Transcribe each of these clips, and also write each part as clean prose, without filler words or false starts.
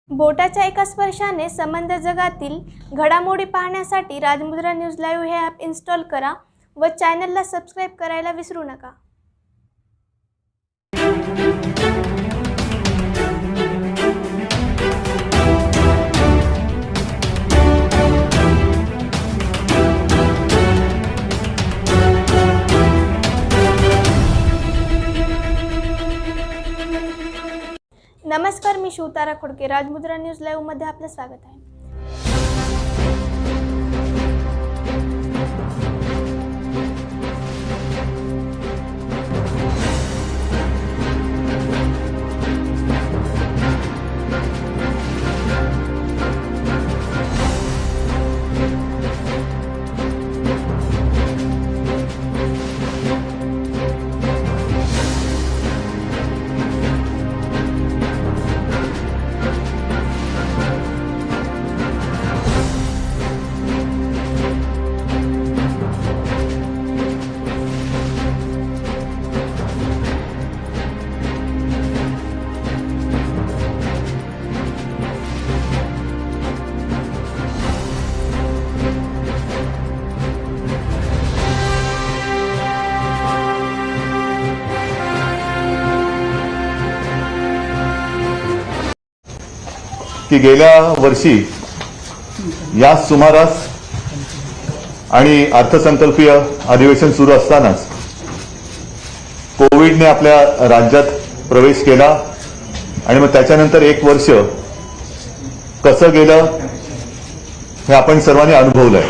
बोटाच्या एका स्पर्शाने संबंध जगातील घडामोडी पाहण्यासाठी राजमुद्रा न्यूज लाईव्ह हे ॲप इन्स्टॉल करा व चॅनलला सबस्क्राईब करायला विसरू नका। नमस्कार, मी शिवतारा खोडके। राजमुद्रा न्यूज लाईव्ह मध्ये आपलं स्वागत आहे। की गेल्या वर्षी या सुमारास आणि अर्थसंकल्पीय अधिवेशन सुरू असतानाच कोविडने आपल्या राज्यात प्रवेश केला आणि मग त्याच्यानंतर एक वर्ष कसं गेलं हे आपण सर्वांनी अनुभवलंय।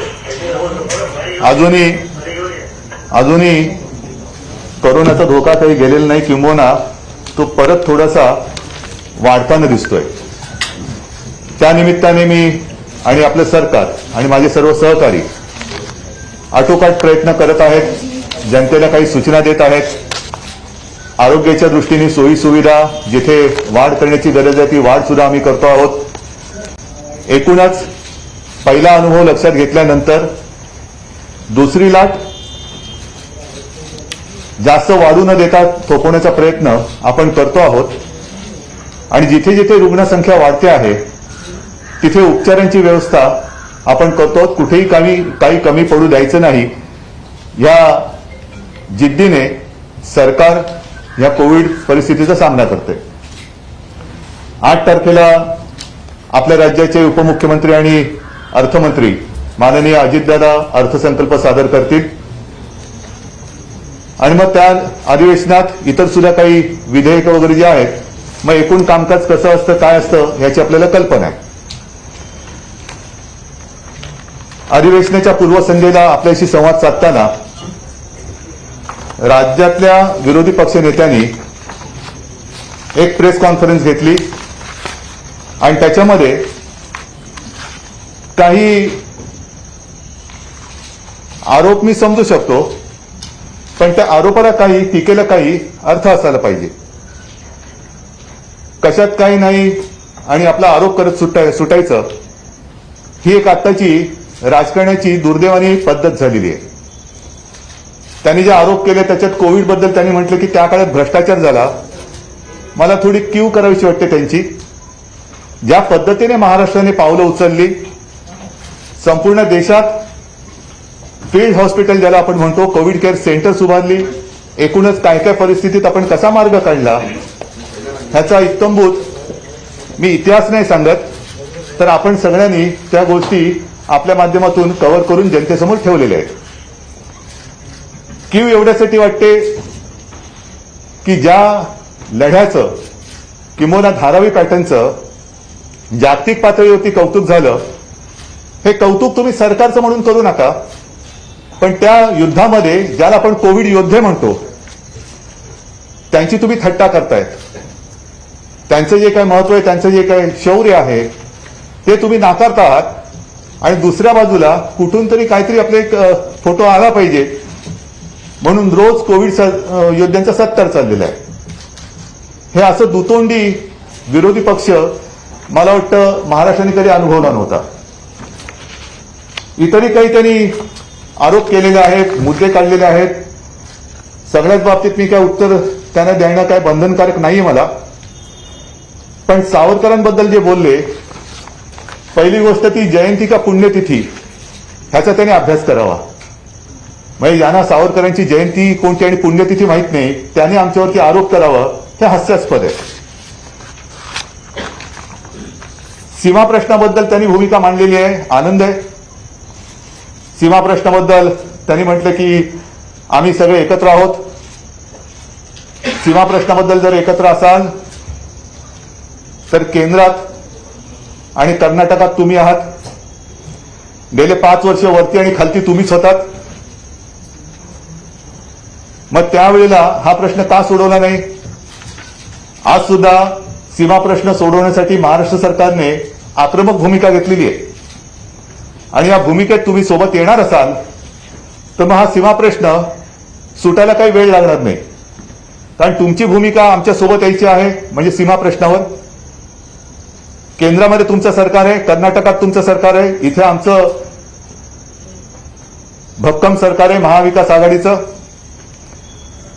अजूनही कोरोनाचा धोका काही गेलेला नाही, किंबहुना तो परत थोडासा वाढताना दिसतोय। त्या निमित्ताने मी आणि आपलं सरकार आणि माझे सर्व सहकारी आटोकाट प्रयत्न करत आहेत, जनतेला काही सूचना देत आहेत। आरोग्याच्या दृष्टीने सोयी सुविधा जिथे वाढ करण्याची गरज आहे ती वाढ सुद्धा आम्ही करतो आहोत। एकूणच पहिला अनुभव लक्षात घेतल्यानंतर दुसरी लाट जास्त वाढू न देता थोपवण्याचा प्रयत्न आपण करतो आहोत आणि जिथे जिथे रुग्णसंख्या वाढते आहे तिथे उपचारांची व्यवस्था आपण करतो। कुठेही काही कमी पडू द्यायचं नाही, या जिद्दीने सरकार या कोविड परिस्थितीचा सामना करते। 8 तारखेला आपल्या राज्याचे उपमुख्यमंत्री आणि अर्थमंत्री माननीय अजितदादा अर्थसंकल्प सादर करतील आणि मग त्या अधिवेशनात इतर सुद्धा काही विधेयकं वगैरे जे आहेत, मग एकूण कामकाज कसं असतं काय असतं याची आपल्याला कल्पना आहे। अधिवेशनाच्या पूर्वसंध्येला आपल्याशी संवाद साधताना राज्यातल्या विरोधी पक्ष नेत्यांनी एक प्रेस कॉन्फरन्स घेतली आणि त्याच्यामध्ये काही आरोप मी समजू शकतो, पण त्या आरोपाला काही, टीकेला काही अर्थ असायला पाहिजे। कशात काही नाही आणि आपला आरोप करत सुटायचं ही एक आत्ताची राजकारणाची दुर्दैवानी पद्धत झालेली आहे। त्यांनी जे आरोप केले त्याच्यात कोविड बद्दल त्यांनी म्हटलं की त्या काळात भ्रष्टाचार झाला। मला थोडी कीव करावीशी वाटते त्यांची। ज्या पद्धतीने महाराष्ट्राने पावलं उचलली, संपूर्ण देशात फील्ड हॉस्पिटल ज्याला आपण म्हणतो, कोविड केअर सेंटर्स उभारली, एकूणच काय काय परिस्थितीत आपण कसा मार्ग काढला ह्याचा इत्तंभूत मी इतिहास नाही सांगत, तर आपण सगळ्यांनी त्या गोष्टी आपल्या माध्यमातून कव्हर करून जनतेसमोर ठेवलेले आहेत। कीव एवढ्यासाठी वाटते की ज्या लढ्याचं किंबहुना धारावी पॅटर्नचं जागतिक पातळीवरती कौतुक झालं, हे कौतुक तुम्ही सरकारचं म्हणून करू नका, पण त्या युद्धामध्ये ज्याला आपण कोविड योद्धे म्हणतो त्यांची तुम्ही थट्टा करतायत। त्यांचं जे काय महत्व आहे, त्यांचं जे काय शौर्य आहे ते तुम्ही नाकारता आहात आणि दुसऱ्या बाजूला कुठून तरी काहीतरी आपले एक फोटो आला पाहिजे म्हणून रोज कोविड योद्ध्यांचा सत्कार चाललेला आहे। हे असं दुतोंडी विरोधी पक्ष मला वाटतं महाराष्ट्राने कधी अनुभवला नव्हता। इतरही काही त्यांनी आरोप केलेले आहेत, मुद्दे काढलेले आहेत। सगळ्याच बाबतीत मी काय उत्तर त्यांना देणं काय बंधनकारक नाहीये मला, पण सावरकरांबद्दल जे बोलले, पहिली गोष्ट ती जयंती का पुण्यतिथी ह्याचा त्याने अभ्यास करावा. म्हणजे ज्यांना सावरकरांची जयंती कोणती आणि पुण्यतिथी माहीत नाही त्यांनी आमच्यावरती आरोप करावा, हे हास्यास्पद आहे. सीमा प्रश्नाबद्दल त्यांनी भूमिका मांडलेली आहे, आनंद आहे. सीमा प्रश्नाबद्दल त्यांनी म्हटलं की आम्ही सगळे एकत्र आहोत. सीमा प्रश्नाबद्दल जर एकत्र असाल तर केंद्रात आणि कर्नाटकात तुम्ही आहात. गेले 5 वर्ष वरती आणि खालती तुम्हीच होतात. मग त्यावेळेला हा प्रश्न का सोडवला नाही? आज सुद्धा सीमा प्रश्न सोडवण्यासाठी महाराष्ट्र सरकारने आक्रमक भूमिका घेतलेली आहे. आणि या भूमिकेत तुम्ही सोबत येणार असाल तर मग हा सीमा प्रश्न सुटायला काही वेळ लागणार नाही. कारण तुमची भूमिका आमच्या सोबत यायची आहे. म्हणजे सीमा प्रश्नावर केंद्रामध्ये तुमचं सरकार आहे, कर्नाटकात तुमचं सरकार आहे, इथे आमचं भक्कम सरकार आहे महाविकास आघाडीचं.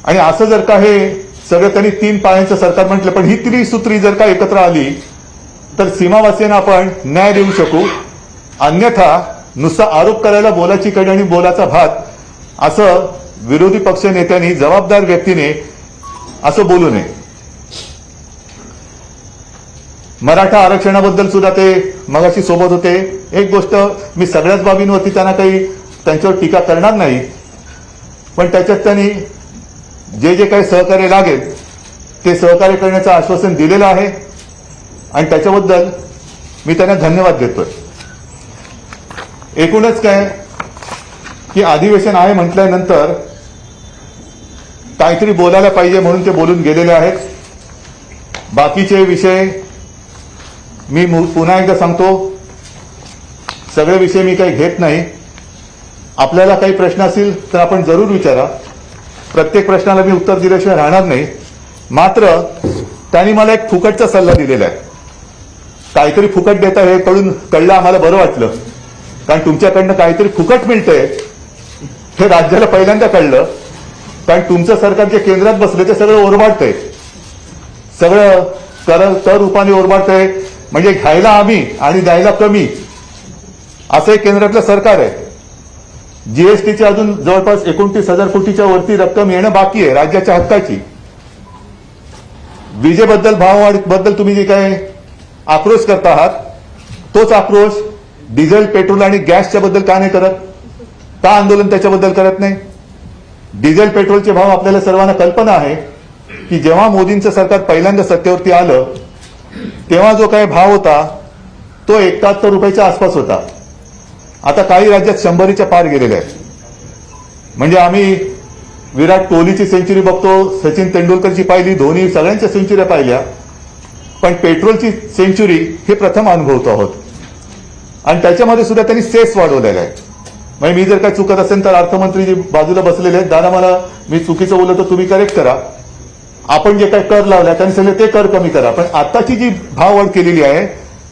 आणि असं जर का हे सगळं त्यांनी 3 पायांचं सरकार म्हटलं, पण ही त्रिसूत्री जर का एकत्र आली तर सीमावासियांना आपण न्याय देऊ शकू. अन्यथा नुसता आरोप करायला बोलाची कडी आणि बोलाचा भात असं विरोधी पक्ष नेत्यांनी, जबाबदार व्यक्तीने असं बोलू नये. मराठा आरक्षणाबद्दल सुद्धा ते मगाशी सोबत होते. एक गोष्ट, मी सगळ्याच बाबींवरती त्यांना काही त्यांच्यावर टीका करणार नाही, पण त्याच्यात त्यांनी जे जे काही सहकार्य लागेल ते सहकार्य करण्याचं आश्वासन दिलेलं आहे आणि त्याच्याबद्दल मी त्यांना धन्यवाद देतोय. एकूणच काय की अधिवेशन आहे म्हटल्यानंतर काहीतरी बोलायला पाहिजे म्हणून ते बोलून गेलेले आहेत. बाकीचे विषय मी पुन्हा एकदा सांगतो, सगळे विषय मी काही घेत नाही. आपल्याला काही प्रश्न असतील तर आपण जरूर विचारा. प्रत्येक प्रश्नाला मी उत्तर दिल्याशिवाय राहणार नाही. मात्र त्यांनी मला एक फुकटचा सल्ला दिलेला आहे. काहीतरी फुकट देता हे कळलं आम्हाला बरं वाटलं, कारण तुमच्याकडनं काहीतरी फुकट मिळतंय हे राज्याला पहिल्यांदा कळलं. कारण तुमचं सरकार जे केंद्रात बसले ते सगळं ओरबाडतंय, सगळं कर रूपाने ओरबाडतंय. म्हणजे घ्यायला आम्ही आणि द्यायला कमी असं एक केंद्रातलं सरकार आहे. जीएसटीची अजून जवळपास 29,000 कोटीच्या वरती रक्कम येणं बाकी आहे राज्याच्या हक्काची. विजेबद्दल भावाबद्दल तुम्ही जे काय आक्रोश करता आहात तोच आक्रोश डिझेल, पेट्रोल आणि गॅसच्या बद्दल का नाही करत? का आंदोलन त्याच्याबद्दल करत नाही? डिझेल, पेट्रोलचे भाव आपल्याला सर्वांना कल्पना आहे की जेव्हा मोदींचं सरकार पहिल्यांदा सत्तेवरती आलं तेव्हा जो काही भाव होता तो 71 रुपयाच्या आसपास होता. आता काही राज्यात 100च्या पार गेलेले आहेत. म्हणजे आम्ही विराट कोहलीची सेंचुरी बघतो, सचिन तेंडुलकरची पाहिली, धोनी, सगळ्यांच्या सेंचुऱ्या पाहिल्या, पण पेट्रोलची सेंचुरी हे प्रथम अनुभवतो आहोत. आणि त्याच्यामध्ये सुद्धा त्यांनी सेस वाढवलेला आहे. म्हणजे मी जर काय चुकत असेल तर अर्थमंत्री जी बाजूला बसलेले आहेत, दादा मला मी चुकीचं बोललो तर तुम्ही करेक्ट करा. आपण जे काय कर लावलाय त्यांनी सांगितलं ते कर कमी करा, पण आताची जी भाववाढ केलेली आहे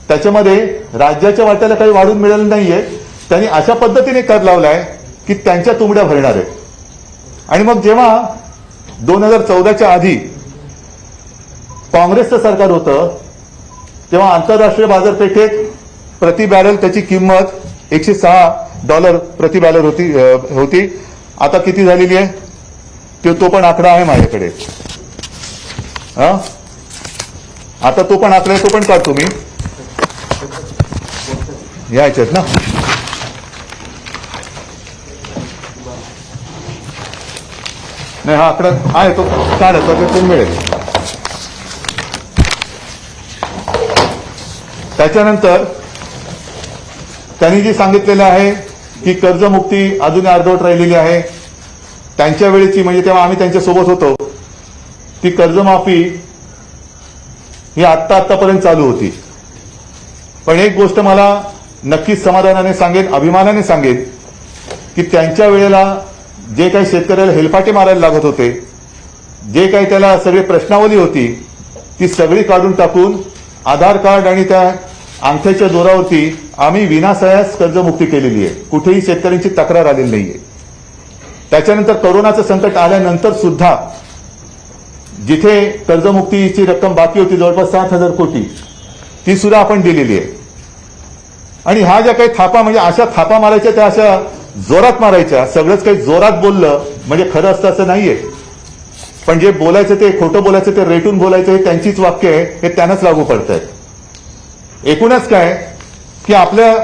त्याच्यामध्ये राज्याच्या वाट्याला काही वाढून मिळालं नाहीये. त्यांनी अशा पद्धतीने कर लावलाय की त्यांच्या तुंबड्या भरणार आहेत. आणि मग जेव्हा 2014च्या आधी काँग्रेसचं सरकार होतं तेव्हा आंतरराष्ट्रीय बाजारपेठेत प्रति बॅरल त्याची किंमत $106 प्रति बॅरल होती. आता किती झालेली आहे तो पण आकडा आहे माझ्याकडे. आता तो पण आकडा आहे, तो पण काढतो मी याच्यात ना. नाही हा आकडा आहे तो काढत तो मिळेल. त्याच्यानंतर त्यांनी जे सांगितलेलं आहे की कर्जमुक्ती अजून अर्धवट राहिलेली आहे. त्यांच्या वेळेची म्हणजे तेव्हा आम्ही त्यांच्यासोबत होतो ती कर्जमाफी ही आत्तापर्यंत चालू होती. पण एक गोष्ट मला नक्कीच समाधानाने सांगेन, अभिमानाने सांगेन की त्यांच्या वेळेला जे काही शेतकऱ्याला हेलपाटे मारायला लागत होते, जे काही त्याला सगळी प्रश्नावली होती ती सगळी काढून टाकून आधार कार्ड आणि त्या अंगठ्याच्या जोरावरती आम्ही विनासायास कर्जमुक्ती केलेली आहे. कुठेही शेतकऱ्यांची तक्रार आलेली नाहीये. त्याच्यानंतर कोरोनाचं संकट आल्यानंतर सुद्धा जिथे कर्जमुक्तीची रक्कम बाकी होती जवळपास 7,000 कोटी, ती सुद्धा आपण दिलेली आहे. आणि ह्या ज्या काही थापा, म्हणजे अशा थापा मारायच्या त्या अशा जोरात मारायच्या. सगळंच काही जोरात बोललं म्हणजे खरं असतं असं नाहीये. पण जे बोलायचं ते खोटं बोलायचं ते रेटून बोलायचं हे त्यांचीच वाक्य आहे, हे त्यांनाच लागू पडतायत. एकूणच काय की आपल्या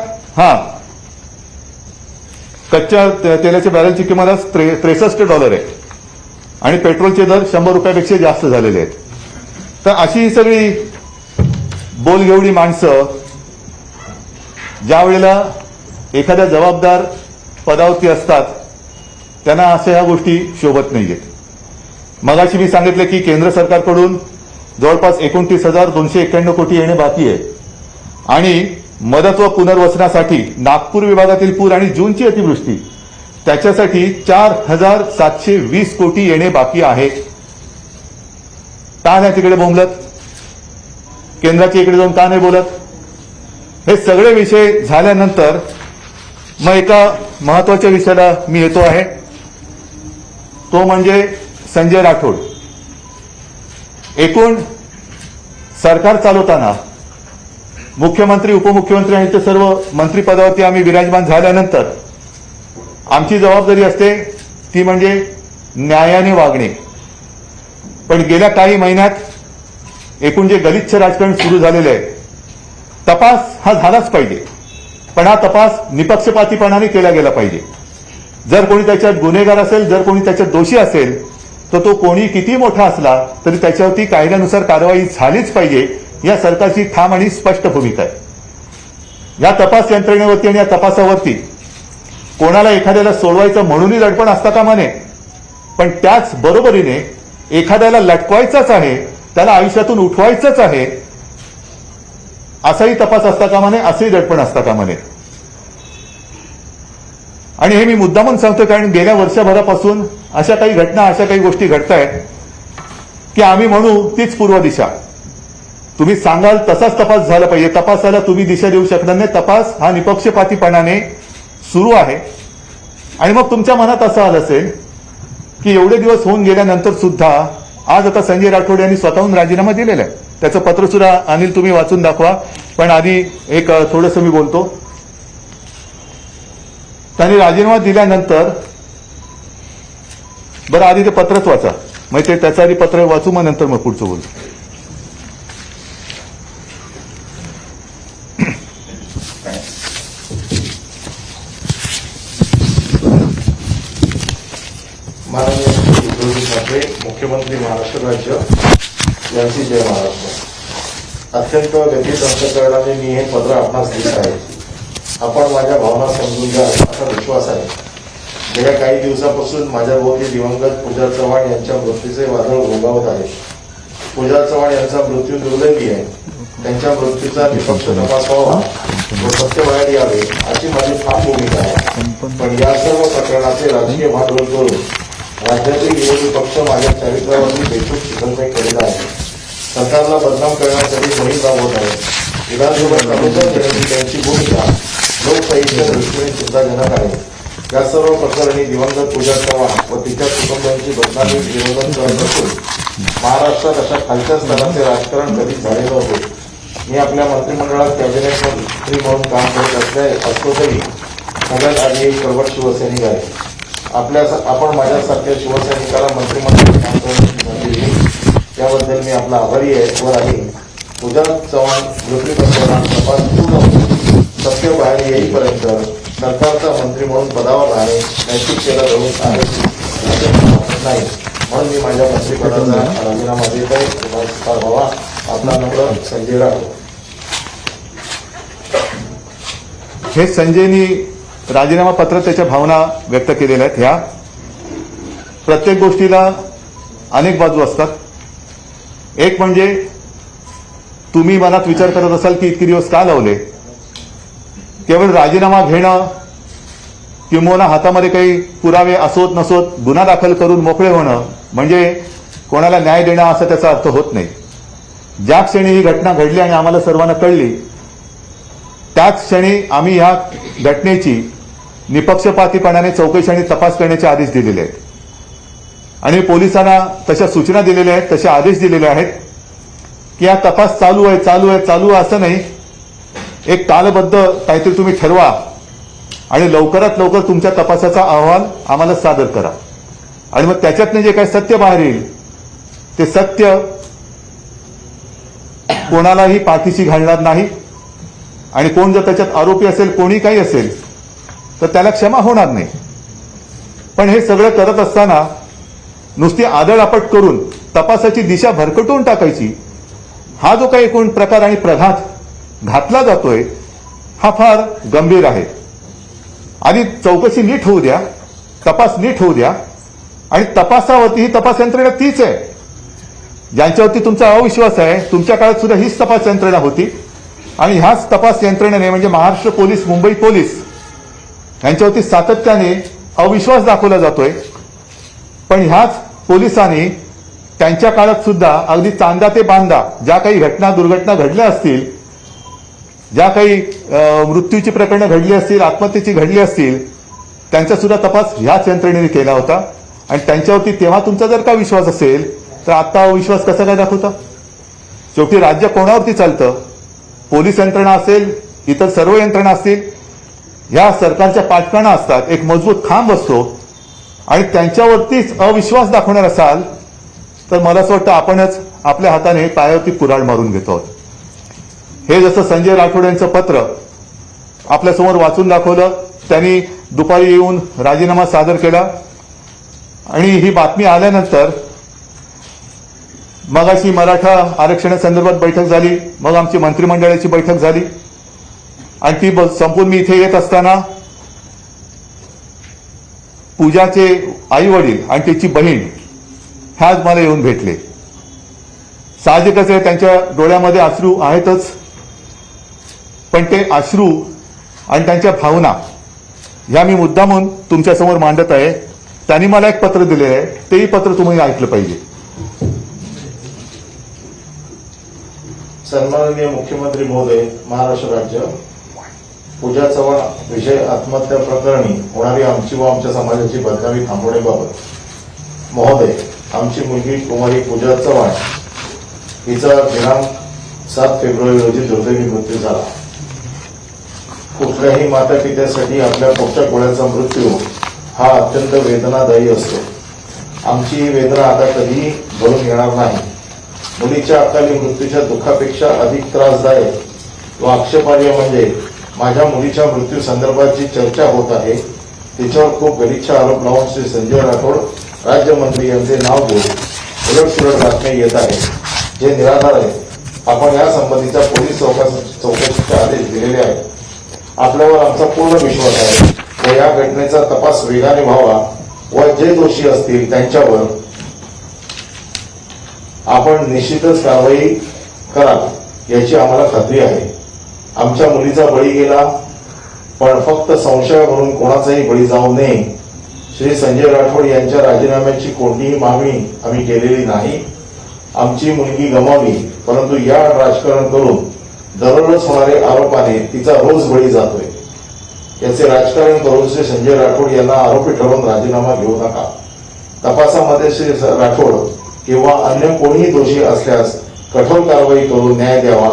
कच्च्या तेलाच्या बॅरलची किंमत आज $63 आहे आणि पेट्रोलचे दर $100 जास्त झालेले आहेत. तर अशी ही सगळी बोलगेवडी माणसं ज्या वेळेला एखाद्या जबाबदार पदावरती असतात त्यांना अशा ह्या गोष्टी शोभत नाहीयेत. मगाशी मी सांगितलं की केंद्र सरकारकडून जवळपास 29,291 कोटी येणे बाकी आहे आणि मदत व पुनर्वसनासाठी नागपूर विभागातील पूर आणि जूनची अतिवृष्टी त्याच्यासाठी 4,720 कोटी येणे बाकी आहे. का नाही तिकडे बोंबलत? केंद्राच्या इकडे जाऊन का नाही बोलत? हे सगळे विषय झाल्यानंतर मग एका महत्वाच्या विषयाला मी येतो आहे, तो म्हणजे संजय राठोड. एकूण सरकार चालवताना मुख्यमंत्री, उपमुख्यमंत्री आणि ते सर्व मंत्रिपदावरती आम्ही विराजमान झाल्यानंतर आमची जबाबदारी असते ती म्हणजे न्यायाने वागणे. पण गेल्या काही महिन्यात एकूण जे गलिच्छ राजकारण सुरू झालेलं आहे, तपास हा झालाच पाहिजे, पण हा तपास निपक्षपातीपणाने केला गेला पाहिजे. जर कोणी त्याच्यात गुन्हेगार असेल, जर कोणी त्याच्यात दोषी असेल, तर तो कोणी किती मोठा असला तरी त्याच्यावरती कायद्यानुसार कारवाई झालीच पाहिजे. या सरकारची ठाम आणि स्पष्ट भूमिका आहे. या तपास यंत्रणेवरती आणि या तपासावरती कोणाला एखाद्याला सोडवायचं म्हणूनही दडपण असता कामा नये, पण त्याच बरोबरीने एखाद्याला लटकवायचंच आहे, त्याला आयुष्यातून उठवायचंच आहे असाही तपास असता कामा नये, असंही दडपण असता कामा नये. आणि हे मी मुद्दामून सांगतोय कारण गेल्या वर्षभरापासून अशा काही घटना, अशा काही गोष्टी घडतायत की आम्ही म्हणू तीच पूर्व दिशा. तुम्ही सांगाल तसाच तपास झाला पाहिजे. तपासाला तुम्ही दिशा देऊ शकणार नाही. तपास हा निपक्षपातीपणाने सुरू आहे. आणि मग तुमच्या मनात असं आलं असेल की एवढे दिवस होऊन गेल्यानंतर सुद्धा आज आता संजय राठोड यांनी स्वतःहून राजीनामा दिलेला आहे. त्याचं पत्र सुद्धा अनिल तुम्ही वाचून दाखवा. पण आधी एक थोडंसं मी बोलतो. त्यांनी राजीनामा दिल्यानंतर, बरं आधी ते पत्रच वाचा, मग ते त्याचं आधी पत्र वाचू, मग नंतर मग पुढचं बोलू. माननीय उद्धवजी ठाकरे, मुख्यमंत्री महाराष्ट्र राज्य यांची जय महाराष्ट्र. अत्यंत व्यथित अंतःकरणाने मी हे पत्र आपणास लिहित आहे. आपण माझ्या भावना समजून घ्या असा विश्वास आहे. गेल्या काही दिवसापासून माझ्या भोवती दिवंगत पूजा चव्हाण यांच्या मृत्यूचे वादळ घोंगावत आहे. पूजा चव्हाण यांचा मृत्यू दुर्दैवी आहे. त्यांच्या मृत्यूचा निष्पक्ष तपास व्हावा व सत्य बाहेर यावे अशी माझी ठाम भूमिका आहे. पण या सर्व प्रकरणाचे राजकीय भांडवल करून राज्यातील विरोधी पक्ष माझ्या चरित्रावरती बेछूट चिखलफेक करीत आहे. सरकारला बदनाम करण्यासाठी मोहीम राबवत आहे. विधानसभा प्रबोधन देण्याची त्यांची भूमिका लोकशाहीच्या दृष्टीने चिंताजनक आहे. या सर्व प्रकरणी दिवंगत पूजा चव्हाण व तिच्या कुटुंबियांची बदनामी विरोधन करत असून महाराष्ट्रात अशा खालच्या स्तराचे राजकारण कधीच झाले नव्हते. मी आपल्या मंत्रिमंडळात कॅबिनेट मंत्री म्हणून काम करत असतो तरी सगळ्यात आधी एक प्रबळ शिवसैनिक आहे. आपण माझ्यासारख्या शिवसैनिकाला मंत्रिमंडळात काम करण्याची संधी दिली त्याबद्दल मी आपला आभारी आहे व राहील. पूजा चव्हाण मृत्यू प्रकरणात तपास पूर्ण होऊन सत्य बाहेर येईपर्यंत सरकारचा मंत्री म्हणून पदावर राहणे नैतिकतेला धरून आहे नाही. म्हणून मी माझ्या मंत्रिपदाचा राजीनामा देत आहे. पुन्हा व्हावा. आपला नंबर संजय राठोड. हे संजयनी राजीनामा पत्रात त्याच्या भावना व्यक्त केलेल्या आहेत. ह्या प्रत्येक गोष्टीला अनेक बाजू असतात. एक म्हणजे तुम्ही मनात विचार करत असाल की इतके दिवस का लावले. केवळ राजीनामा घेणं किंवा हातामध्ये काही पुरावे असोत नसोत गुन्हा दाखल करून मोकळे होणं म्हणजे कोणाला न्याय देणं असा त्याचा अर्थ होत नाही. ज्या क्षणी ही घटना घडली आणि आम्हाला सर्वांना कळली त्याच क्षणी आम्ही ह्या घटनेची निपक्षपातीपणाने चौकशी आणि तपास करण्याचे आदेश दिलेले आहेत. आणि पोलिसांना तशा सूचना दिलेल्या आहेत, तसे आदेश दिलेले आहेत की हा तपास चालू आहे असं नाही, एक कालबद्ध काहीतरी तुम्ही ठरवा आणि लवकरात लवकर तुमच्या तपासाचा अहवाल आम्हाला सादर करा आणि मग त्याच्यातनं जे काही सत्य बाहेर येईल ते सत्य कोणालाही पाठीशी घालणार नाही आणि कोण जर त्याच्यात आरोपी असेल, कोणी काही असेल तर त्याला क्षमा होणार नाही. पण हे सगळं करत असताना नुसती आदळआपट करून तपासाची दिशा भरकटवून टाकायची, हा जो काही एकूण प्रकार आणि प्रघात घातला जातोय हा फार गंभीर आहे. आणि चौकशी नीट होऊ द्या, तपास नीट होऊ द्या आणि तपासावरती ही तपास यंत्रणा तीच आहे ज्यांच्यावरती तुमचा अविश्वास आहे. तुमच्या काळात सुद्धा हीच तपास यंत्रणा होती आणि ह्याच तपास यंत्रणेने म्हणजे महाराष्ट्र पोलीस, मुंबई पोलीस यांच्यावरती सातत्याने अविश्वास दाखवला जातोय. पण ह्याच पोलिसांनी त्यांच्या काळात सुद्धा अगदी चांदा ते बांदा ज्या काही घटना दुर्घटना घडल्या असतील, ज्या काही मृत्यूची प्रकरणं घडली असतील, आत्महत्येची घडली असतील, त्यांचा सुद्धा तपास ह्याच यंत्रणेने केला होता. आणि त्यांच्यावरती तेव्हा तुमचा जर का विश्वास असेल तर आता अविश्वास कसा काय दाखवता? शेवटी राज्य कोणावरती चालतं? पोलीस यंत्रणा असेल, इतर सर्व यंत्रणा असतील, ह्या सरकारच्या पाठकाणा असतात, एक मजबूत खांब असतो आणि त्यांच्यावरतीच अविश्वास दाखवणार असाल तर मला असं वाटतं आपणच आपल्या हाताने पायावरती कुऱ्हाड मारून घेतो आहोत. हे जसं संजय राठोड यांचं पत्र आपल्यासमोर वाचून दाखवलं, त्यांनी दुपारी येऊन राजीनामा सादर केला आणि ही बातमी आल्यानंतर मगाशी मराठा आरक्षणासंदर्भात बैठक झाली, मग आमची मंत्रिमंडळाची बैठक झाली आणि ती संपून मी इथे येत असताना पूजाचे आई वडील आणि तिची बहीण ह्याच मला येऊन भेटले. साहजिकच आहे त्यांच्या डोळ्यामध्ये अश्रू आहेतच, पण ते अश्रू आणि त्यांच्या भावना ह्या मी मुद्दामून तुमच्यासमोर मांडत आहे. त्यांनी मला एक पत्र दिलेलं आहे, तेही पत्र तुम्ही ऐकलं पाहिजे. सन्माननीय मुख्यमंत्री महोदय, महाराष्ट्र राज्य, पूजा चव्हाण विषय आत्महत्या प्रकरणी होणारी आमची व आमच्या समाजाची बदनामी थांबवण्याबाबत महोदय, आमची मुलगी कुमारी पूजा चव्हाण हिचा दिनांक 7 फेब्रुवारी रोजी दुर्दैवी मृत्यू झाला. कुठल्याही माता पित्यासाठी आपल्या पोटच्या गोळ्याचा मृत्यू हा अत्यंत वेदनादायी असतो. आमची ही वेदना आता कधीही भरून येणार नाही. मुलीच्या अकाली मृत्यूच्या दुःखापेक्षा अधिक त्रासदायक व आक्षेपार्ह म्हणजे माझ्या मुलीच्या मृत्यू संदर्भात जी चर्चा होत आहे तिच्यावर खूप गलिच्छ आरोप लावून श्री संजय राठोड राज्यमंत्री यांचे नाव घेऊन उलटसुलट बातम्या येत आहेत जे निराधार आहेत. आपण या संबंधीच्या पोलीस चौकशीचे आदेश दिलेले आहेत. आपल्यावर आमचा पूर्ण विश्वास आहे व या घटनेचा तपास वेगाने व्हावा व जे दोषी असतील त्यांच्यावर आपण निश्चितच कारवाई कराल याची आम्हाला खात्री आहे. आमच्या मुलीचा बळी गेला, पण फक्त संशयावरून कोणाचाही बळी जाऊ नये. श्री संजय राठोड यांच्या राजीनाम्याची कोणतीही मागणी आम्ही केलेली नाही. आमची मुलगी गमावली, परंतु या राजकारण करून दररोज होणारे आरोपाने तिचा रोज बळी जातोय. याचे राजकारण करून श्री संजय राठोड यांना आरोपी ठरवून राजीनामा घेऊ नका. तपासामध्ये श्री राठोड किंवा अन्य कोणीही दोषी असल्यास कठोर कारवाई करून न्याय द्यावा,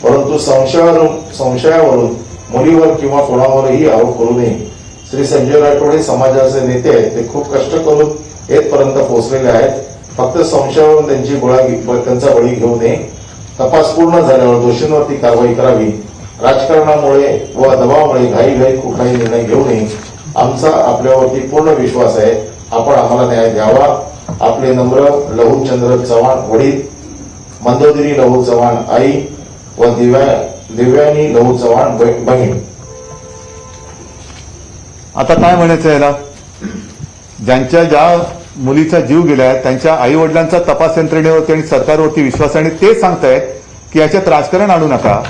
परंतु संशयावरून मुलीवर किंवा कोणावरही आरोप करू नये. श्री संजय राठोड हे समाजाचे नेते आहेत. ते खूप कष्ट करून येथपर्यंत पोहोचलेले आहेत. फक्त संशयावरून त्यांचा बळी घेऊ नये. तपास पूर्ण झाल्यावर दोषींवरती कारवाई करावी. राजकारणामुळे व दबावामुळे घाईघाई कुठलाही निर्णय घेऊ नये. आमचा आपल्यावरती पूर्ण विश्वास आहे. आपण आम्हाला न्याय द्यावा. आपले नम्र लहूचंद्र चव्हाण वडील, मंदोदरी लहू चव्हाण आई व दिव्यानी लहू चव्हाण बहीण. आता काय म्हणायचं याला? ज्या मुलीचा जीव गेलाय त्यांच्या आई वडिलांचा तपास यंत्रणेवरती आणि सरकारवरती विश्वास आणि ते सांगतायत की याच्यात राजकारण आणू नका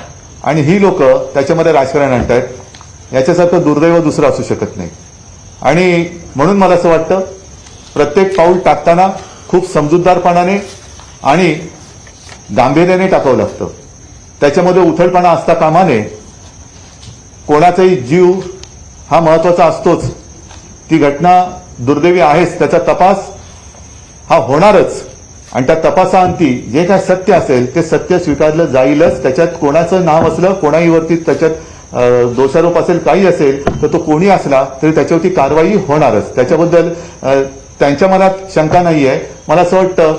आणि ही लोक त्याच्यामध्ये राजकारण आणतायत. याच्यासारखं दुर्दैव दुसरं असू शकत नाही. आणि म्हणून मला असं वाटतं प्रत्येक पाऊल टाकताना खूप समजूतदारपणाने आणि गांभीर्याने टाकावं लागतं. त्याच्यामध्ये उथळपणा असता कामा नये. कोणाचाही जीव हा महत्वाचा असतोच. ती घटना दुर्दैवी आहेच. त्याचा तपास हा होणारच आणि त्या तपासाअंती जे काय सत्य असेल ते सत्य स्वीकारलं जाईलच. त्याच्यात कोणाचं नाव असलं, कोणाही वरती त्याच्यात दोषारोप असेल, काही असेल तर तो कोणी असला तरी त्याच्यावरती कारवाई होणारच. त्याच्याबद्दल त्यांच्या मनात शंका नाहीये. मला असं वाटतं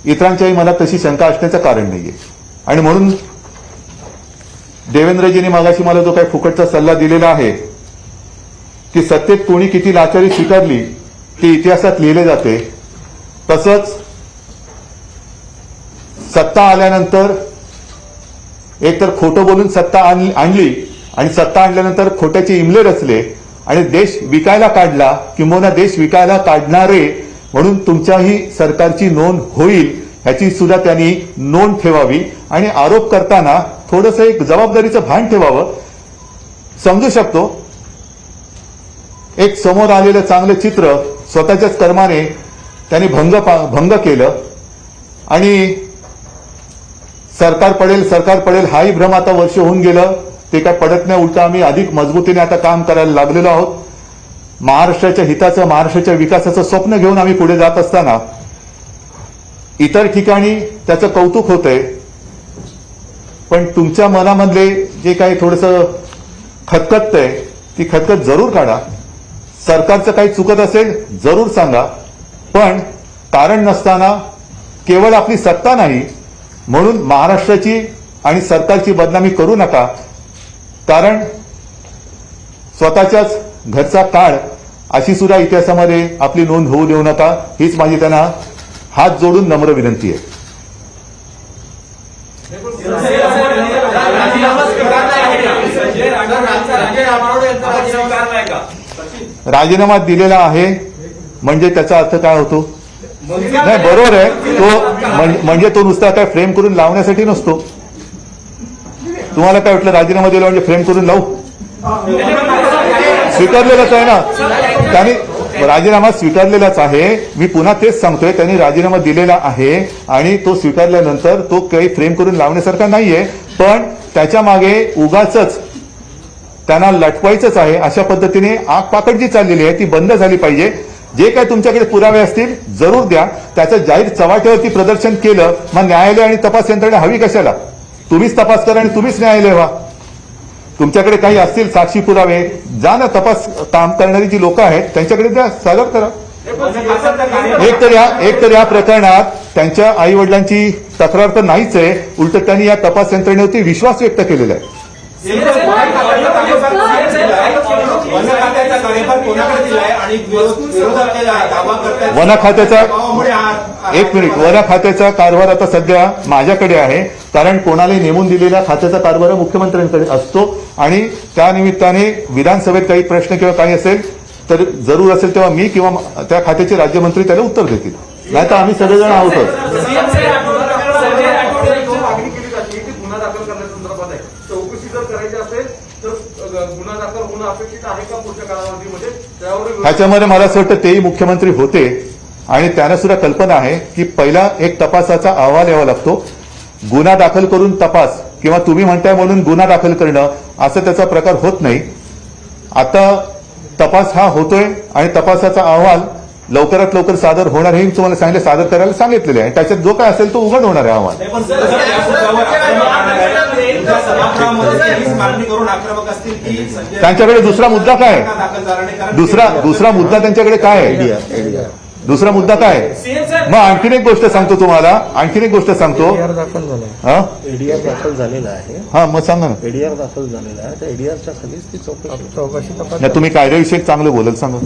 इतरांच्याही मनात तशी शंका असण्याचं कारण नाहीये. आणि म्हणून देवेंद्रजींनी मागाशी मला जो काही फुकटचा सल्ला दिलेला आहे की सत्तेत कोणी किती लाचारी स्वीकारली ती इतिहासात लिहिले जाते, तसंच सत्ता आल्यानंतर एकतर खोटं बोलून सत्ता आणली आणि सत्ता आणल्यानंतर खोट्याचे इमले रचले आणि देश विकायला काढला, किंबहुना देश विकायला काढणारे म्हणून तुमच्याही सरकारची नोंद होईल ह्याची सुद्धा त्यांनी नोंद ठेवावी. आणि आरोप करताना थोडंसं एक जबाबदारीचं भान ठेवावं. समजू शकतो एक समोर आलेलं चांगलं चित्र स्वतःच्याच कर्माने त्यांनी भंग केलं आणि सरकार पडेल हाही भ्रम आता वर्ष होऊन गेलं. ते काय पडत नाही, उलट आम्ही अधिक मजबूतीने आता काम करायला लागलेलो आहोत. महाराष्ट्राच्या हिताचं, महाराष्ट्राच्या विकासाचं स्वप्न घेऊन आम्ही पुढे जात असताना इतर ठिकाणी त्याचं कौतुक होतंय, पण तुमच्या मनामधले जे काही थोडंसं खतखततंय ती खतखत जरूर काढा. सरकारचं काही चुकत असेल जरूर सांगा, पण कारण नसताना केवळ आपली सत्ता नाही म्हणून महाराष्ट्राची आणि सरकारची बदनामी करू नका. कारण स्वतःच्याच घरचा काळ अशी सुद्धा इतिहासामध्ये आपली नोंद होऊ देऊ नका. हीच माझी त्यांना हात जोडून नम्र विनंती आहे. राजीनामा दिलेला आहे म्हणजे त्याचा अर्थ काय होतो? नाही, बरोबर आहे. तो म्हणजे तो नुसता काय फ्रेम करून लावण्यासाठी नसतो. तुम्हाला काय वाटलं राजीनामा दिला म्हणजे फ्रेम करून लावू? स्वीकारलेलाच आहे ना त्यांनी, राजीनामा स्वीकारलेलाच आहे. मी पुन्हा तेच सांगतोय, त्यांनी राजीनामा दिलेला आहे आणि तो स्वीकारल्यानंतर तो काही फ्रेम करून लावण्यासारखा नाहीये, पण त्याच्या मागे उगाचच त्यांना लटवायचंच आहे. अशा पद्धतीने आग पाकड जी चाललेली आहे ती बंद झाली पाहिजे. जे काही तुमच्याकडे पुरावे असतील जरूर द्या. त्याचं जाहीर चव्हाट्यावरती प्रदर्शन केलं मग न्यायालय आणि तपास यंत्रणा हवी कशाला? तुम्हीच तपास करा आणि तुम्हीच न्यायालय व्हा. तुमच्याकडे काही असतील साक्षी पुरावे, जा ना, तपास काम करणारी जी लोक आहेत त्यांच्याकडे द्या, सादर करा. एक तर या प्रकरणात त्यांच्या आई वडिलांची तक्रार तर नाहीच आहे, उलट त्यांनी या तपास यंत्रणेवरती विश्वास व्यक्त केलेला आहे. वन खात्याचा एक मिनिट, वन खात्याचा कारभार आता सध्या माझ्याकडे आहे, कारण कोणालाही नेमून दिलेल्या खात्याचा कारभार मुख्यमंत्र्यांकडे असतो आणि त्या निमित्ताने विधानसभेत काही प्रश्न किंवा काही असेल तर जरूर असेल तेव्हा मी किंवा त्या खात्याचे राज्यमंत्री त्याला उत्तर देतील. नाही तर आम्ही सगळेजण आहोतच. ह्याच्यामध्ये मला असं वाटतं तेही मुख्यमंत्री होते आणि त्यांना सुद्धा कल्पना आहे की पहिला एक तपासाचा अहवाल यावा लागतो. गुन्हा दाखल करून तपास किंवा तुम्ही म्हणताय म्हणून गुन्हा दाखल करणं असं त्याचा प्रकार होत नाही. आता तपास हा होतोय आणि तपासाचा अहवाल लवकरात लवकर सादर होणार हे तुम्हाला सांगितलं, सादर करायला सांगितलेले आहे. त्याच्यात जो काय असेल तो उघड होणार आहे अहवाल. त्यांच्याकडे दुसरा मुद्दा काय आहे? दुसरा मुद्दा त्यांच्याकडे काय आहे? दुसरा मुद्दा काय आहे? मग आणखीन एक गोष्ट सांगतो तुम्हाला, आणखीन एक गोष्ट सांगतो. एडीआर दाखल झालेला आहे. हा, मग सांगा ना. एडीआर दाखल झालेला आहे, त्या एडीआरच्या खालीच ती चौकशी. तुम्ही कायद्याविषयी चांगलं बोलत सांगा.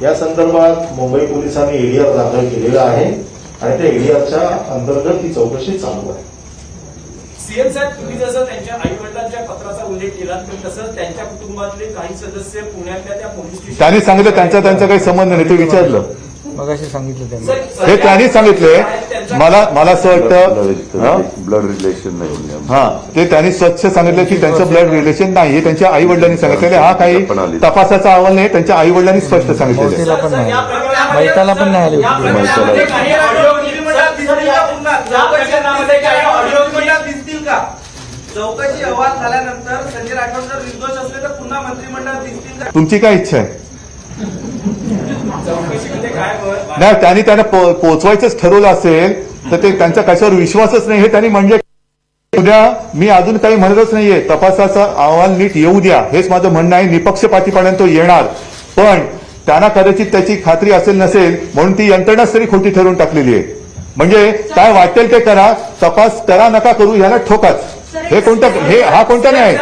या संदर्भात मुंबई पोलिसांनी एडीआर दाखल केलेला आहे आणि त्या एडीआरच्या अंतर्गत ही चौकशी चालू आहे. सीएम साहेब, तुम्ही जसं त्यांच्या आई वडिलांच्या पत्राचा उल्लेख केला तसं त्यांच्या कुटुंबातले काही सदस्य पुण्यातल्या त्या पोलीस स्टेशन त्यांनी सांगितलं त्यांचा काही संबंध नाही, ते विचारलं. मगाशी सांगितलं त्यांनी. हे त्यांनी सांगितले. मला असं वाटतं ब्लड रिलेशन नाही. हा, ते त्यांनी स्वच्छ सांगितलं की त्यांचं ब्लड रिलेशन नाही हे त्यांच्या आई वडिलांनी सांगितलेले. हा काही तपासाचा अहवाल नाही, त्यांच्या आई वडिलांनी स्पष्ट सांगितलेलं आहे. पण नाही, मैताला पण नाही आले. चौकशी अहवाल झाल्यानंतर संजय राठोड जर निर्दोष असले तर पुन्हा मंत्रिमंडळात दिसतील का? तुमची काय इच्छा आहे? चौकशीमध्ये काय नाही, त्यांनी त्यांना पोचवायचंच ठरवलं असेल तर ते त्यांचा कशावर विश्वासच नाही हे त्यांनी म्हणजे उद्या मी अजून काही म्हणतच नाहीये. तपासाचा अहवाल नीट येऊ द्या हेच माझं म्हणणं आहे. निपक्षपातीपणे तो येणार, पण त्यांना कदाचित त्याची खात्री असेल नसेल म्हणून ती यंत्रणाच तरी खोटी ठरवून टाकलेली आहे. म्हणजे काय वाटेल ते करा, तपास करा नका करू याला ठोकाच. हे कोणतं हा कोणता नाही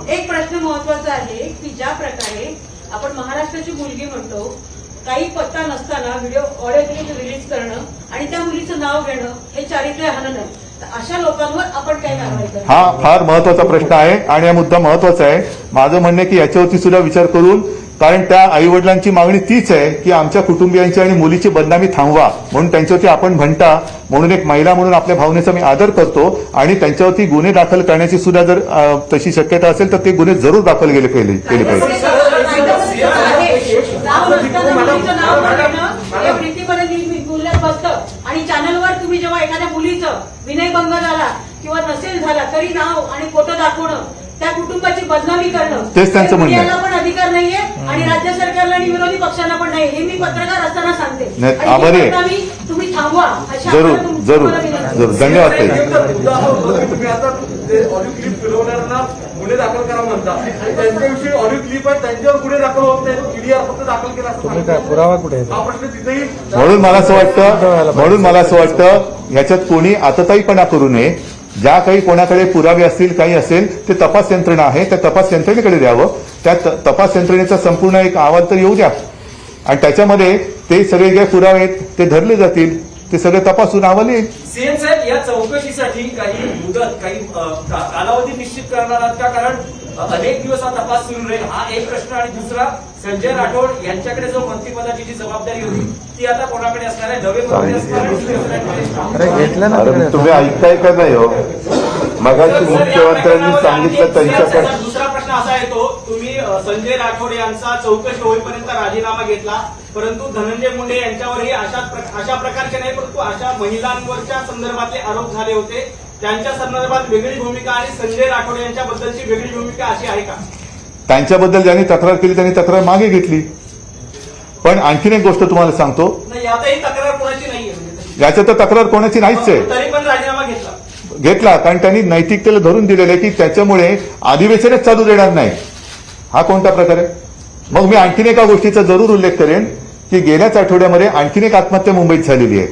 एक प्रश्न महत्वाचा आहे की ज्या प्रकारे आपण महाराष्ट्राची मुलगी म्हणतो, काही पत्ता नसताना व्हिडिओ ऑडिओ क्लिप रिलीज करणं आणि त्या मुलीचं नाव घेणं हे चारित्र्य हनन आहे. तर अशा लोकांवर आपण काय कारवाई करतो? हा फार महत्वाचा प्रश्न आहे आणि हा मुद्दा महत्वाचा आहे. माझं म्हणणं आहे की याच्यावरती सुद्धा विचार करून, कारण त्या आईवडिलांची मागणी तीच आहे की आमच्या कुटुंबियांची आणि मुलीची बदनामी थांबवा, म्हणून त्यांच्यावरती आपण म्हणता म्हणून एक महिला म्हणून आपल्या भावनेचा मी आदर करतो आणि त्यांच्यावरती गुन्हे दाखल करण्याची सुद्धा जर तशी शक्यता असेल तर ते गुन्हे जरूर दाखल केले पाहिजे. आणि चॅनलवर तुम्ही जेव्हा एखाद्या मुलीचं विनयभंग झाला किंवा नसेल झाला तरी नाव आणि फोटो दाखवणं, त्या कुटुंबाची बदनामी करणं, तेच त्यांचं म्हणणं आहे. मीडियाला पण अधिकार नाहीये आणि राज्य सरकारला आणि विरोधी पक्षांना पण नाही. हे मी पत्रकार असताना सांगते. नाही, आणि ही आभारी आहे. बदनामी तुम्ही थांबवा अशा जरूर तुम्हाला जरूर विनंती. जरूर धन्यवाद ताई. तुम्ही आता ऑडिओ क्लिप फिरवणाऱ्यांना गुन्हे दाखल करा म्हणता आणि त्यांच्याविषयी ऑडिओ क्लिप आहे त्यांच्यावर गुन्हे दाखल होत नाही, ईडीआर फक्त दाखल केला असं तुम्ही काय पुरावा कुठे आहे? हा प्रश्न तिथेही म्हणून मला असं वाटतं ह्याच्यात कोणी आतताईपणा करू नये. ज्या काही कोणाकडे पुरावे असतील काही असेल ते तपास यंत्रणा आहे त्या तपास यंत्रणेकडे द्यावं. त्या तपास यंत्रणेचा संपूर्ण एक अहवाल तर येऊ द्या आणि त्याच्यामध्ये ते सगळे जे पुरावे आहेत ते धरले जातील, ते सगळे तपासून अहवाल येईल. सीएम साहेब, या चौकशीसाठी काही मुदत, काही कालावधी निश्चित करणार आहात का? कारण अनेक दिवस हा तपास सुरू राहील, हा एक प्रश्न. आणि दुसरा, संजय राठोड यांच्याकडे जो मंत्रिपदाची जी जबाबदारी होती ती आता कोणाकडे असणार आहे? नवे मंत्री असणार आहे? अरे घेतलं ना अरे तुम्ही ऐकताय का नाही हो? मगाशी मुख्यमंत्र्यांनी सांगितलं त्यांच्याकडे. दुसरा प्रश्न असा येतो, तुम्ही संजय राठोड यांचा चौकशी होईपर्यंत राजीनामा घेतला, परंतु धनंजय मुंडे यांच्यावरही अशा प्रकारचे नाही, परंतु अशा महिलांवरच्या संदर्भातले आरोप झाले होते. त्यांच्या संदर्भात वेगळी भूमिका आणि संजय राठोड यांच्याबद्दलची वेगळी भूमिका अशी आहे का? त्यांच्याबद्दल ज्यांनी तक्रार केली त्यांनी तक्रार मागे घेतली. पण आणखीन एक गोष्ट तुम्हाला सांगतो, नाही, यातही तक्रार कोणाची नाहीये, याच्यात तर तक्रार कोणाची नाहीच आहे. तरी पण राजीनामा घेतला कारण त्यांनी नैतिकतेला धरून दिलेलं आहे की त्याच्यामुळे अधिवेशनच चालू देणार नाही. हा कोणता प्रकार आहे? मग मी आणखीन एका गोष्टीचा जरूर उल्लेख करेन की गेल्याच आठवड्यामध्ये आणखीन एक आत्महत्या मुंबईत झालेली आहे.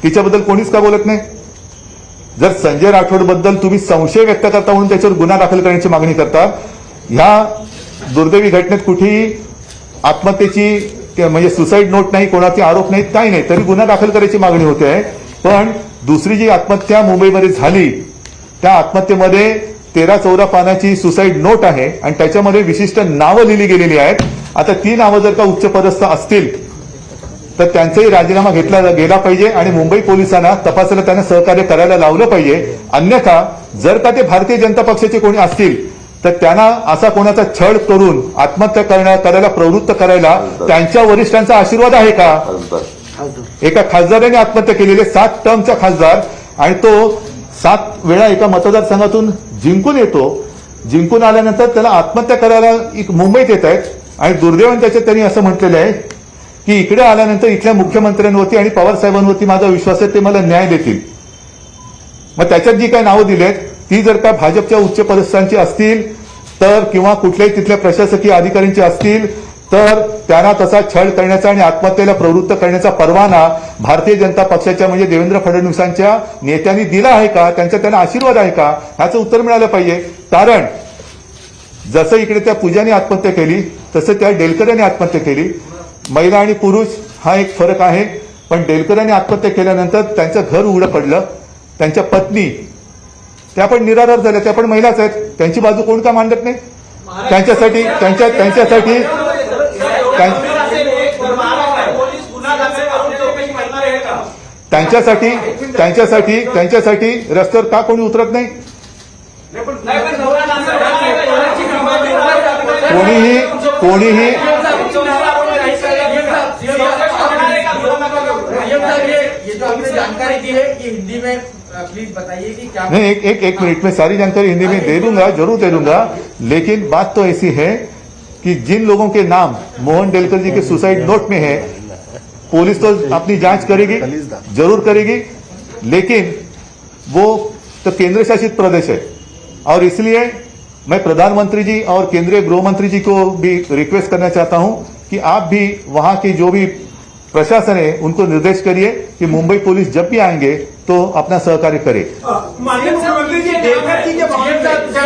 तिच्याबद्दल कोणीच का बोलत नाही? जर संजय राठोड बद्दल तुम्ही संशय व्यक्त करता म्हणून त्याच्यावर गुन्हा दाखल करण्याची मागणी करता, ह्या दुर्दैवी घटनेत कुठेही आत्महत्येची म्हणजे सुसाईड नोट नाही, कोणाचे आरोप नाहीत, काही नाही, तरी गुन्हा दाखल करायची मागणी होते आहे. पण दुसरी जी आत्महत्या मुंबईमध्ये झाली त्या आत्महत्येमध्ये 13-14 पानाची सुसाईड नोट आहे आणि त्याच्यामध्ये विशिष्ट नावं लिहिली गेलेली आहेत. आता ती नावं जर का उच्चपदस्थ असतील तर त्यांचाही राजीनामा घेतला गेला पाहिजे आणि मुंबई पोलिसांना तपासाला त्यांना सहकार्य करायला लावलं पाहिजे. अन्यथा जर का ते भारतीय जनता पक्षाचे कोणी असतील तर त्यांना असा कोणाचा छळ करून आत्महत्या करायला प्रवृत्त करायला त्यांच्या वरिष्ठांचा आशीर्वाद आहे का? एका खासदाराने आत्महत्या केलेले 7 टर्मचा खासदार आणि तो 7 वेळा एका मतदारसंघातून जिंकून येतो. जिंकून आल्यानंतर त्याला आत्महत्या करायला मुंबईत येत आहेत आणि दुर्दैवाने त्याच्यात त्यांनी असं म्हटलेलं आहे की इकडे आल्यानंतर इथल्या मुख्यमंत्र्यांवरती आणि पवार साहेबांवरती माझा विश्वास आहे, ते मला न्याय देतील. मग त्याच्यात जी काही नावं दिली आहेत ती जर का भाजपच्या उच्च पदस्थांची असतील तर किंवा कुठल्याही तिथल्या प्रशासकीय अधिकाऱ्यांची असतील तर त्यांना तसा छळ करण्याचा आणि आत्महत्येला प्रवृत्त करण्याचा परवाना भारतीय जनता पक्षाच्या म्हणजे देवेंद्र फडणवीसांच्या नेत्यांनी दिला आहे का? त्यांना आशीर्वाद आहे का? ह्याचं उत्तर मिळालं पाहिजे. कारण जसं इकडे त्या पूजाने आत्महत्या केली तसं त्या डेलकरांनी आत्महत्या केली. महिला आणि पुरुष हा एक फरक आहे, पण डेलकरांनी आत्महत्या केल्यानंतर त्यांचं घर उघडं पडलं. त्यांच्या पत्नी त्या पण निराधार झाल्या, त्या पण महिलाच आहेत. त्यांची बाजू कोण का मांडत नाही? त्यांच्यासाठी रस्त्यावर का कोणी उतरत नाही? कोणीही जानकारी दी है कि हिंदी में प्लीज बताइए कि क्या नहीं, एक मिनट में सारी जानकारी हिंदी में दे दूंगा, जरूर दे दूंगा. लेकिन बात तो ऐसी है कि जिन लोगों के नाम मोहन डेलकर जी के सुसाइड नोट में है, पुलिस तो अपनी जांच करेगी, जरूर करेगी, लेकिन वो तो केंद्र शासित प्रदेश है और इसलिए मैं प्रधानमंत्री जी और केंद्रीय गृह मंत्री जी को भी रिक्वेस्ट करना चाहता हूं कि आप भी वहां की जो भी प्रशासन है उनको निर्देश करिए कि मुंबई पुलिस जब भी आएंगे तो अपना सहकार्य करे। माननीय मुख्यमंत्री जी, देवघर जी के मामले में चर्चा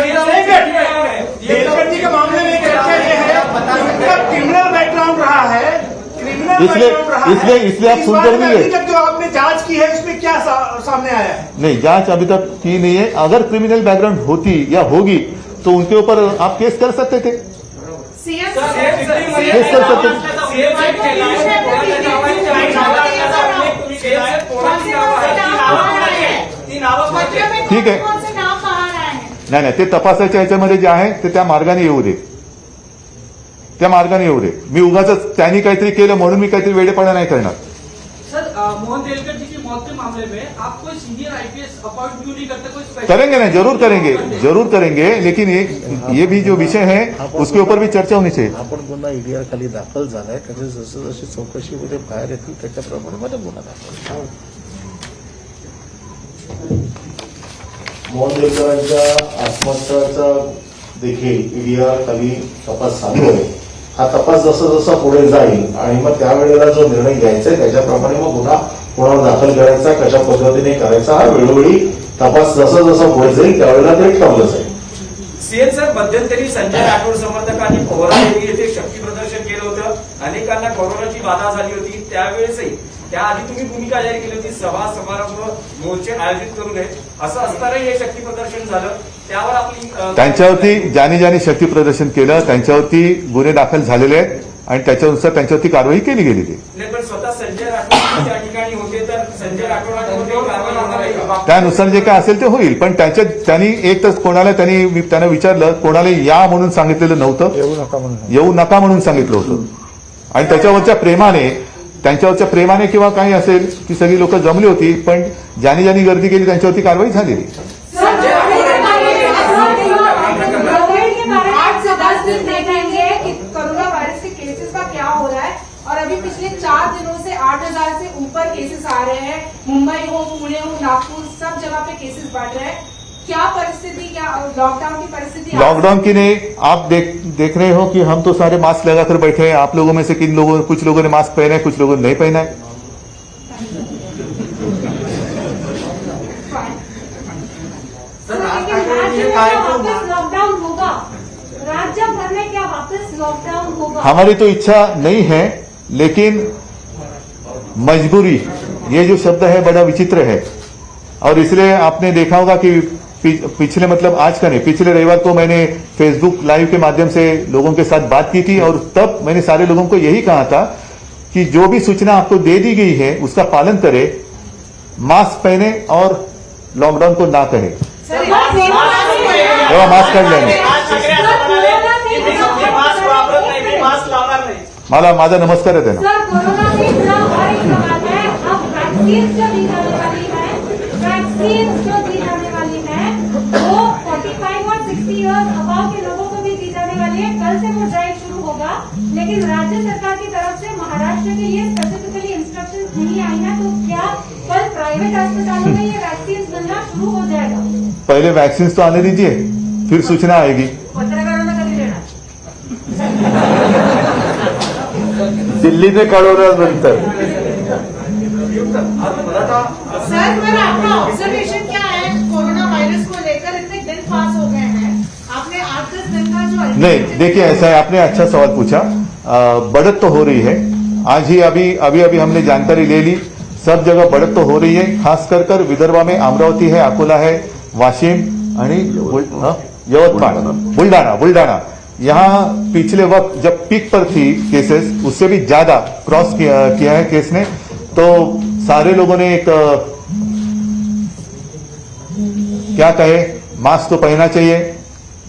ये है उनका क्रिमिनल बैकग्राउंड रहा है, इसलिए आप सुनकर भी अभी तक जो आपने जांच की है उसमें क्या सामने आया है? नहीं, जांच अभी तक की नहीं है। अगर क्रिमिनल बैकग्राउंड होती या होगी तो उनके ऊपर आप केस कर सकते थे, केस कर सकते थे। ठीक आहे, नाही ते तपासाच्या ह्याच्यामध्ये जे आहे ते त्या मार्गाने येऊ दे, त्या मार्गाने येऊ दे। मी उगाच त्यांनी काहीतरी केलं म्हणून मी काहीतरी वेडेपणा नाही करणार। सर, मोहन डेलकर जी की मौत के मामले में आप कोई सीनियर आईपीएस अपॉइंट क्यों नहीं करते? कोई स्पेशल करेंगे ना, जरूर करेंगे, लेकिन ये भी जो विषय है उसके ऊपर भी चर्चा होनी चाहिए। आपण गुन्हा ईडीआर खाली दाखल झालाय, त्याची जसं जशी चौकशीमध्ये बाहेर येतील त्याच्याप्रमाणे मध्ये गुन्हा दाखल। मोहन डेलकरांच्या आत्महत्याचा देखील ईडीआर खाली तपास चालू आहे। हा तपास जसा जसा पुढे जाईल आणि मग त्यावेळेला जो निर्णय घ्यायचा आहे त्याच्याप्रमाणे मग गुन्हा कोणावर दाखल करायचा, कशा पद्धतीने करायचा, हा वेळोवेळी तपास जसा जसा पुढे जाईल त्यावेळेला ते ठरवलं जाईल। सीएम साहेब, मध्यंतरी संजय राठोड समर्थकांनी पोहरादेवी येथे शक्ती प्रदर्शन केलं होतं, अनेकांना कोरोनाची बाधा झाली होती, त्यावेळेसही त्याआधी तुम्ही भूमिका जाहीर केली होती सभा समारंभ मोर्चे आयोजित करू नये, असं असतानाही हे शक्ती प्रदर्शन झालं, त्यावर आपली त्यांच्यावरती ज्याने शक्ती प्रदर्शन केलं त्यांच्यावरती गुन्हे दाखल झालेले आहेत आणि त्याच्यानुसार त्यांच्यावरती कारवाई केली गेलेली आहे। नाही, पण स्वतः संजय राठोड त्या ठिकाणी होते तर संजय राठोडांवर कारवाई होणार आहे का? त्यानुसार जे काय असेल ते होईल, पण त्यांनी एक तर कोणाला त्यांना विचारलं, कोणाला या म्हणून सांगितलेलं नव्हतं, येऊ नका म्हणून सांगितलं होतं आणि त्यांच्यावरच्या प्रेमाने किंवा काही असेल ती सगळी लोक जमली होती, पण ज्यांनी गर्दी केली त्यांच्यावरती कारवाई झालेली। कोरोना वायरस के केसेस का क्या हो रहा है और अभी पिछले 4 दिनों से 8,000 से ऊपर केसेस आ रहे हैं, मुंबई हो, पुणे हो, नागपुर, सब जगह पे केसेस बढ़ रहे हैं। क्या परिस्थिति, क्या लॉकडाउन की परिस्थिति? लॉकडाउन की नहीं, आप देख रहे हो कि हम तो सारे मास्क लगाकर बैठे हैं। आप लोगों में से कुछ लोगों ने मास्क पहना है, कुछ लोगों ने नहीं पहना है। लॉकडाउन होगा, राज्य भर में क्या वापस लॉकडाउन होगा? हमारी तो इच्छा नहीं है, लेकिन मजबूरी, ये जो शब्द है बड़ा विचित्र है और इसलिए आपने देखा होगा कि पिछले मतलब आज का नहीं, पिछले रविवार को मैंने फेसबुक लाइव के माध्यम से लोगों के साथ बात की थी और तब मैंने सारे लोगों को यही कहा था कि जो भी सूचना आपको दे दी गई है उसका पालन करें, मास्क पहने और लॉकडाउन को ना करें। मास्क काढ लेंगे, मला माझा नमस्कार आहे त्यांना। वैक्सीन जो दी जाने वाली है वो 45 और 60 ईयर्स अबाव के लोगों को भी दी जाने वाली है। कल से वो ड्राइव शुरू होगा, लेकिन राज्य सरकार की तरफ से महाराष्ट्र के लिए स्पेसिफिकली इंस्ट्रक्शंस नहीं आई है, तो क्या कल प्राइवेट अस्पतालों में ये वैक्सीन मिलना शुरू हो जाएगा? पहले वैक्सीन तो आने दीजिए, फिर सूचना आएगी। पत्रकारांना कधी देणार? दिल्लीने कळवल्यानंतर। सर, मेरा अपना ऑब्जर्वेशन क्या है, कोरोना वायरस को लेकर इतने दिन पास हो गए हैं, आपने 8-10 दिन का जो नहीं, देखिए ऐसा है, आपने अच्छा सवाल पूछा। बढ़त तो हो रही है, आज ही अभी हमने जानकारी ले ली, सब जगह बढ़त तो हो रही है, खास कर विदर्भा में अमरावती है, अकोला है, वाशिम आणि यवतमाळ, बुलढाणा यहाँ पिछले वक्त जब पीक पर थी केसेस, उससे भी ज्यादा क्रॉस किया है केस ने, तो सारे लोगों ने एक क्या कहे, मास्क तो पहनना चाहिए।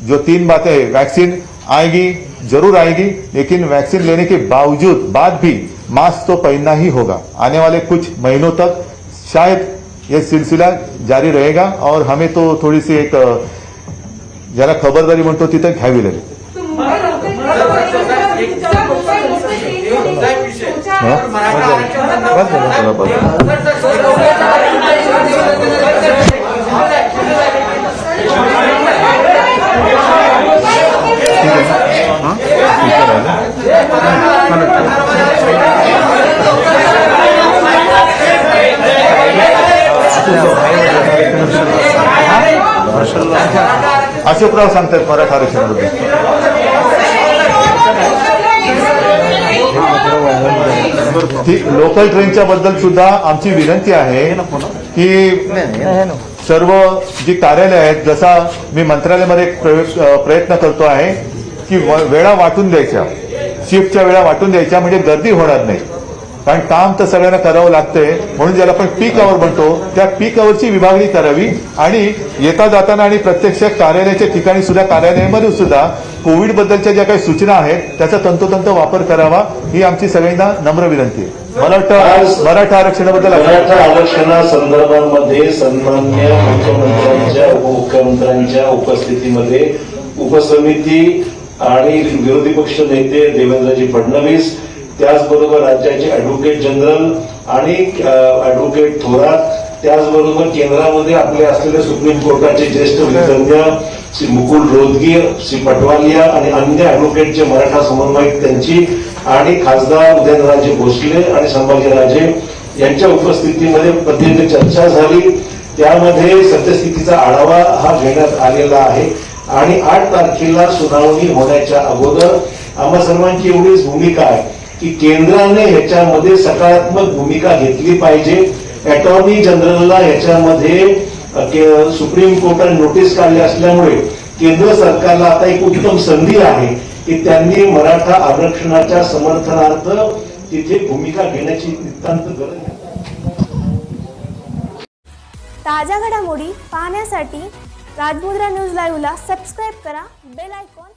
जो 3 बातें, वैक्सीन आएगी, जरूर आएगी, लेकिन वैक्सीन लेने के बाद भी मास्क तो पहनना ही होगा। आने वाले कुछ महीनों तक शायद यह सिलसिला जारी रहेगा और हमें तो थोड़ी सी एक जरा खबरदारी म्हणतो तिथे घ्यावी लागेल। अशोकराव सांगतात मराठा आरक्षणाबद्दल. लोकल ट्रेनच्या बद्दल सुद्धा आमची विनंती आहे की सर्व जी कार्यालय आहेत, जसा मी मंत्रालयामध्ये एक प्रयत्न करतो आहे की वेळा वाटून द्यायच्या, शिफ्टच्या वेळा वाटून द्यायच्या, म्हणजे गर्दी होणार नाही. कारण काम तर सगळ्यांना करावं लागतंय, म्हणून ज्याला आपण पीक आवर म्हणतो त्या पीक आवरची विभागणी करावी आणि येता जाताना आणि प्रत्यक्ष कार्यालयाच्या ठिकाणी सुद्धा, कार्यालयामध्ये सुद्धा कोविड बद्दलच्या ज्या काही सूचना आहेत त्याचा तंतोतंत वापर करावा, ही आमची सगळ्यांना नम्र विनंती आहे. मला वाटतं मराठा आरक्षणाबद्दल मराठा आरक्षणासंदर्भामध्ये सन्मान्य मुख्यमंत्र्यांच्या उपमुख्यमंत्र्यांच्या उपस्थितीमध्ये उपसमिती आणि विरोधी पक्ष नेते देवेंद्रजी फडणवीस, त्याचबरोबर राज्याचे अॅडव्होकेट जनरल आणि अॅडव्होकेट थोरात, त्याचबरोबर केंद्रामध्ये आपले असलेले सुप्रीम कोर्टाचे ज्येष्ठ विधिज्ञ श्री मुकुल रोहतगी, श्री पटवालिया आणि अन्य अॅडव्होकेटचे मराठा समन्वयक त्यांची आणि खासदार उदयनराजे भोसले आणि संभाजीराजे यांच्या उपस्थितीमध्ये प्रत्येक चर्चा झाली. त्यामध्ये सद्यस्थितीचा आढावा हा घेण्यात आलेला आहे आणि 8 तारखेला सुनावणी होण्याच्या अगोदर आम्हा सर्वांची एवढीच भूमिका आहे की केंद्राने ह्याच्यामध्ये सकारात्मक भूमिका घेतली पाहिजे. अटॉर्नी जनरलला ह्याच्यामध्ये सुप्रीम कोर्टाने नोटीस काढली असल्यामुळे केंद्र सरकारला आता एक उत्तम संधी आहे की त्यांनी मराठा आरक्षणाच्या समर्थनार्थ तिथे भूमिका घेण्याची नितांत गरज आहे. ताज्या घडामोडी पाहण्यासाठी राजमुद्रा न्यूज लाईव्हला सबस्क्राईब करा, बेल आयकॉन